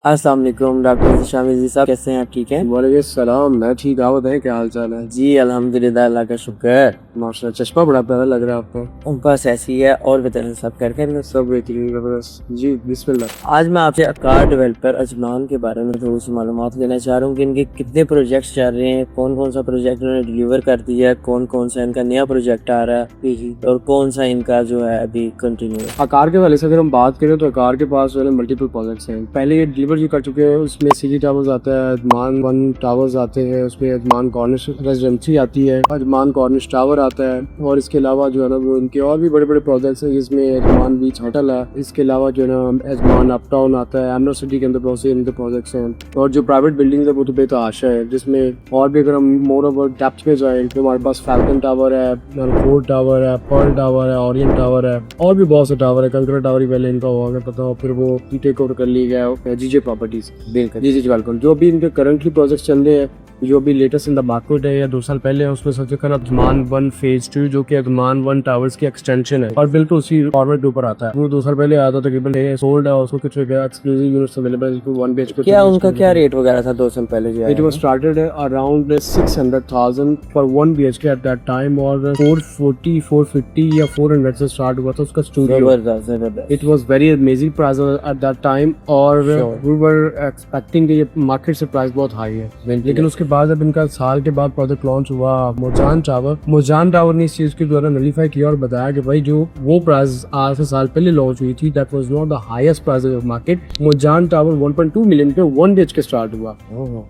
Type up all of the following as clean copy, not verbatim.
अस्सलाम वालेकुम डॉक्टर शामिल जी साहब, कैसे हैं आप? ठीक हैं? वालेकुम सलाम। मैं ठीक। आप बताएं क्या हाल चाल है? जी अल्हम्दुलिल्लाह, अल्लाह का शुक्र। माशाल्लाह, चश्मा बड़ा प्यारा लग रहा है आपको। बस ऐसी है। और बताएं सब कर कर सब बेहतरीन जबरदस्त। जी बिस्मिल्लाह। आज मैं आपसे कार डेवलपर अजमान के बारे में थोड़ी सी मालूमात लेना चाह रहा हूँ कि इनके कितने प्रोजेक्ट्स चल रहे हैं, कौन कौन सा प्रोजेक्ट उन्होंने डिलीवर कर दिया है, कौन कौन सा इनका नया प्रोजेक्ट आ रहा है और कौन सा इनका जो है अभी कंटिन्यू है। आकार के वाले से अगर हम बात करें तो आकार के पास जो है मल्टीपल प्रोजेक्ट्स हैं। पहले ये डिलीवर जो कर चुके हैं उसमें सीजी टावर्स आता है, अजमान 1 टावर्स आते हैं, उसमें अजमान कॉर्निश रेजिडेंसी आती है, अजमान कॉर्निश टावर आता है और इसके अलावा जो है ना वो इनके और भी बड़े बड़े प्रोजेक्ट्स हैं जिसमें अजमान बीच होटल है। इसके अलावा जो है ना अजमान अपटाउन आता है, एमनो सिटी के अंदर बहुत से इनके प्रोजेक्ट्स हैं और जो प्राइवेट बिल्डिंग्स है वो तो बेतहाशा है, जिसमें और भी अगर हम मोर ओवर डेप्थ में जाएं तो हमारे पास फैल्कन टावर है, फोर्ड टावर है, पर्ल टावर है, ओरियंट टावर है और भी बहुत से टावर है। कंकरा टावर ही पहले इनका हुआ पता हो, फिर वो टेक ओवर कर लिया गया जीजे प्रॉपर्टीज। बिल्कुल जी वेलकम। जो भी इनके करंटली प्रोजेक्ट चल रहे हैं, जो भी लेटेस्ट इन द मार्केट है या 2 साल पहले है, उसमें सबसे खराब अजमान 1 फेज 2 जो कि अजमान 1 टावर्स की एक्सटेंशन है और बिल्कुल उसी फॉर्मेट के ऊपर आता है। वो 2 साल पहले आया था, तकरीबन सोल्ड है, उसको कुछ एक्सक्लूसिव यूनिट्स अवेलेबल है 1 बीएचके। क्या उनका क्या रेट वगैरह था 2 साल पहले जो it was started around 600,000 for 1 BHK at that time और 440 450 या 400 से स्टार्ट हुआ था उसका studio. It was very amazing price at that time और वी वर एक्सपेक्टिंग ये मार्केट से प्राइस बहुत हाई है, लेकिन उसके बाद अब इनका साल के बाद प्रोजेक्ट लॉन्च हुआ मोजान टावर ने इस चीज के द्वारा नलीफाई किया और बताया कि भाई जो वो प्राइस आज से साल पहले लॉन्च हुई थी that was not the highest price of market. Mozan tower 1.2 million पे 1 बीएचके स्टार्ट हुआ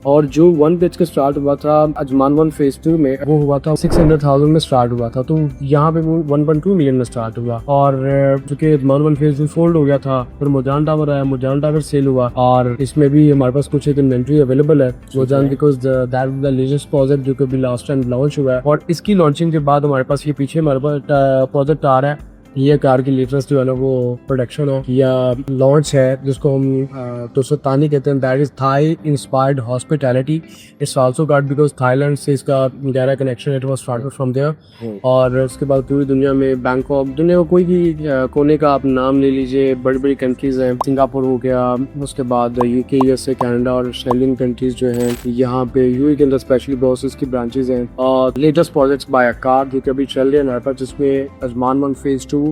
और जो 1 बीएचके स्टार्ट हुआ था अजमान 1 फेज 2 में वो हुआ था 600,000 में स्टार्ट हुआ था, तो यहाँ पे वो 1.2 मिलियन में स्टार्ट हुआ और चूंकि अजमान 1 फेज 2 सोल्ड हो गया था, फिर मोजान टावर आया, मोजान टावर सेल हुआ और इसमें भी हमारे पास कुछ एक इन्वेंट्री अवेलेबल है Mozan because that the latest project जो कि लास्ट टाइम लॉन्च हुआ है और इसकी लॉन्चिंग के बाद हमारे पास ये पीछे हमारे पास प्रोजेक्ट आ रहा है। ये कार की लेटेस्ट जो है ना वो प्रोडक्शन हो या लॉन्च है जिसको हम दोस्तानी कहते हैं, that is Thai inspired hospitality. It's also got because Thailand से इसका गहरा connection, it was started from there और उसके बाद पूरी दुनिया में बैंकॉक, दुनिया में कोई भी कोने का आप नाम ले लीजिए, बड़ी बड़ी कंट्रीज हैं, सिंगापुर हो गया, उसके बाद यूके, यूएसए, कनाडा और ऑस्ट्रेलियन कंट्रीज जो हैं यहाँ पे यूए के अंदर स्पेशली बहुत सी इसकी ब्रांचेज हैं और लेटेस्ट प्रोजेक्ट्स बाय कार जो कि अभी चल रहे हैं हमारे पास, जिसमें Ajman 1 phase 2,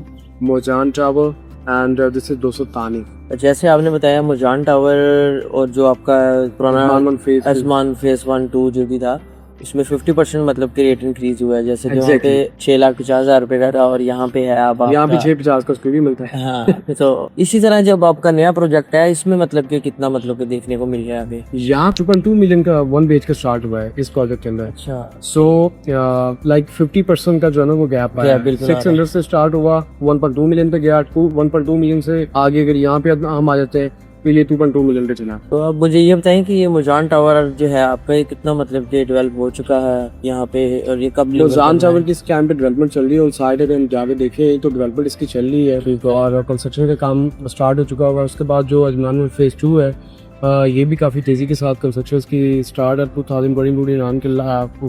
Mozan tower and this is दोस्तानी। जैसे आपने बताया मोजान टावर और जो आपका पुराना अजमान फेज 1 2 जो भी था इसमें 50% मतलब कि रेट इंक्रीज हुआ है, जैसे कि वहाँ पे 6,50,000 रुपए का था और यहाँ पे है अब यहाँ पे 650 का उसको भी मिलता है। हाँ तो इसी तरह जब आपका नया प्रोजेक्ट है इसमें मतलब कि कितना मतलब कि देखने को मिल रहा है अभी? यहाँ 2.2 मिलियन का 1 बीएचके का स्टार्ट हुआ है इस प्रोजेक्ट के अंदर। अच्छा, सो लाइक 50% का जो है ना वो गैप आया। 600 से स्टार्ट हुआ, 1.2 मिलियन पे गया, 1.2 मिलियन से आगे अगर यहाँ पे हम आ जाते हैं तो ये 2.2 मिलियन पे चला। तो अब मुझे ये बताएं कि ये मोजान टावर जो है आपका कितना मतलब कि डेवलप हो चुका है यहाँ पे और ये कब? मोजान टावर की इस टाइम पे डेवलपमेंट चल रही है और साइड अगर जाके देखे तो डेवलपमेंट इसकी चल रही है और कंस्ट्रक्शन का काम स्टार्ट हो चुका होगा। उसके बाद जो अजमान फेज 2 है ये भी काफ़ी तेज़ी के साथ कंस्ट्रक्शन की स्टार्ट है 2029 के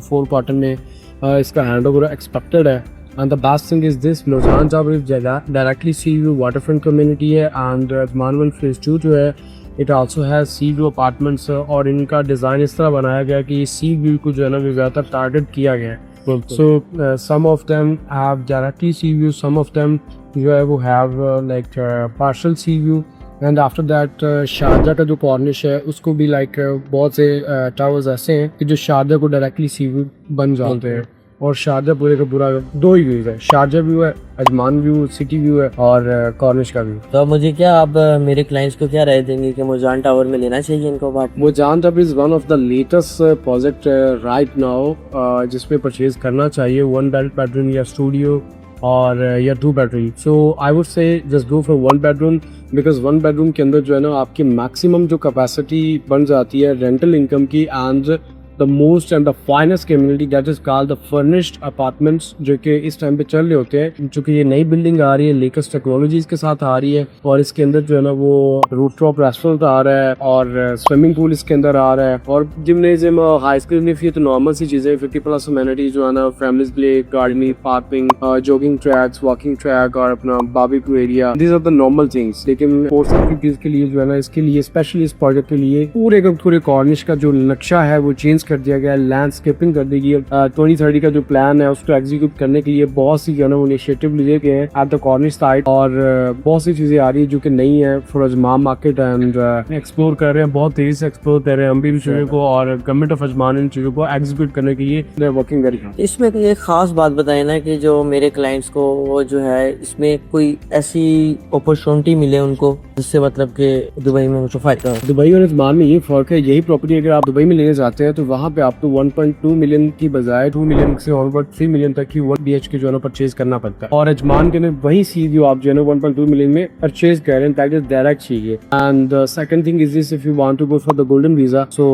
4 क्वार्टर में इसका हैंड ओवर एक्सपेक्टेड है। And the best thing is this, Mozan tower इस जगह directly sea view waterfront community है एंड अजमान 1 फेज 2 जो है it also has sea view apartments और इनका डिज़ाइन इस तरह बनाया गया कि सी व्यू को जो है ना ज़्यादातर टारगेट किया गया है। So some of them have directly sea view, some of them जो है वो have like partial sea view and after that Sharjah का जो कॉर्निश है उसको भी लाइक बहुत से टावर्स ऐसे हैं कि जो शारजा को डायरेक्टली सी व्यू बन जाते हैं और शारजा पूरे का पूरा 2 ही व्यूज है, शारजा व्यू है, अजमान व्यू, सिटी व्यू है और कॉर्निश का व्यू। तो मुझे क्या आप मेरे क्लाइंट्स को क्या राय देंगे कि मोजान टावर में लेना चाहिए इनको? बात Mozan tower is one of the latest project right now जिसमें परचेज करना चाहिए 1 बेडरूम या स्टूडियो और या 2 bedroom. So I would say just go for 1 bedroom because 1 bedroom के अंदर जो है ना आपकी मैक्सिमम जो कैपेसिटी बन जाती है रेंटल इनकम की and the most and the finest community that is called the furnished apartments, जो कि इस टाइम पे चल रहे होते हैं, चूँकि ये नई बिल्डिंग आ रही है, लेटेस्ट टेक्नोलॉजीज के साथ आ रही है, और इसके अंदर जो है ना वो रूफटॉप रेस्टोरेंट आ रहा है और स्विमिंग पूल इसके अंदर आ रहा है और जिम्नेजियम, हाई स्कूल, ये तो नॉर्मल सी चीज़ें, 50+ अमेनिटीज जो है ना, फैमिलीज के लिए gardening, parking, jogging tracks, walking track और अपना barbecue area, these are the normal things. लेकिन एक्टिविटीज के लिए जो है ना, इसके लिए स्पेशली इस प्रोजेक्ट के लिए पूरे कॉर्निश का जो नक्शा है वो चेंज कर दिया गया है, लैंडस्केपिंग कर दी गई है। 2030 का जो प्लान है उसको एग्जीक्यूट करने के लिए बहुत सी जो है ना इनिशिएटिव लिए गए हैं एट द कॉर्निश साइड, और बहुत सी चीजें आ रही है जो कि नई है for Ajman market, and explore कर रहे हैं, बहुत तेजी से एक्सप्लोर कर रहे हैं हम भी चीजों को, और गवर्नमेंट ऑफ अजमान इन चीजों को एग्जीक्यूट करने के लिए वर्किंग वेरी हार्ड। इसमें कोई एक खास बात बताए ना कि जो मेरे क्लाइंट्स को वो जो है इसमें कोई ऐसी अपॉर्चुनिटी मिले उनको जिससे मतलब कि दुबई में उनको फायदा हो। दुबई और अजमान में ये फर्क है, यही प्रॉपर्टी अगर आप दुबई में लेने जाते हैं तो वहाँ पे आपको 1.2 मिलियन की बजाय 2 मिलियन से ऑनवर्ड 3 मिलियन तक की 1 BHK जो है ना परचेज करना पड़ता है, और अजमान के वही सी जो आप जो है ना 1.2 मिलियन में परचेज कर रहे हैं, दैट इज डायरेक्ट चाहिए। And second thing is this, if you want to go for the golden visa, so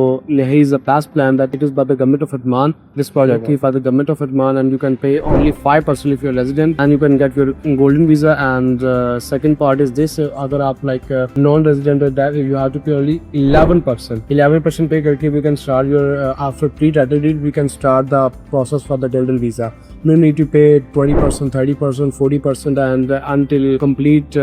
here is a past plan that it is by the government of Oman. This project is by the government of Oman, and you can pay only 5% if you're a resident, and you can get your golden visa. And second part is this, अगर आप like non-resident or that, you have to pay only 11%. 11% pay करके we can start your after pre-graduate we can start the process for the golden visa. No need to pay 20%, 30%, 40%, and until you complete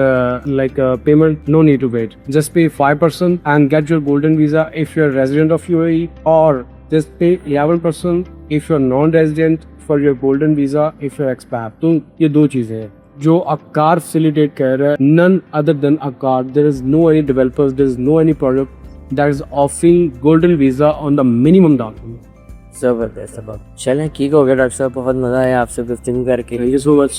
payment, no need to wait. Just pay 5% and get your golden visa if you're a resident of UAE, or just pay 11% if you're non-resident for your golden visa if you're expat. तो ये दो चीजें हैं जो अकार facilitate कर रहा है, none other than अकार. There is no any developers, there is no any product that is offering golden visa on the minimum down payment. जबरदस्त। अब चलें, ठीक हो गया डॉक्टर साहब, बहुत मज़ा आया आपसे गुफ्तगू करके। Thank you so much.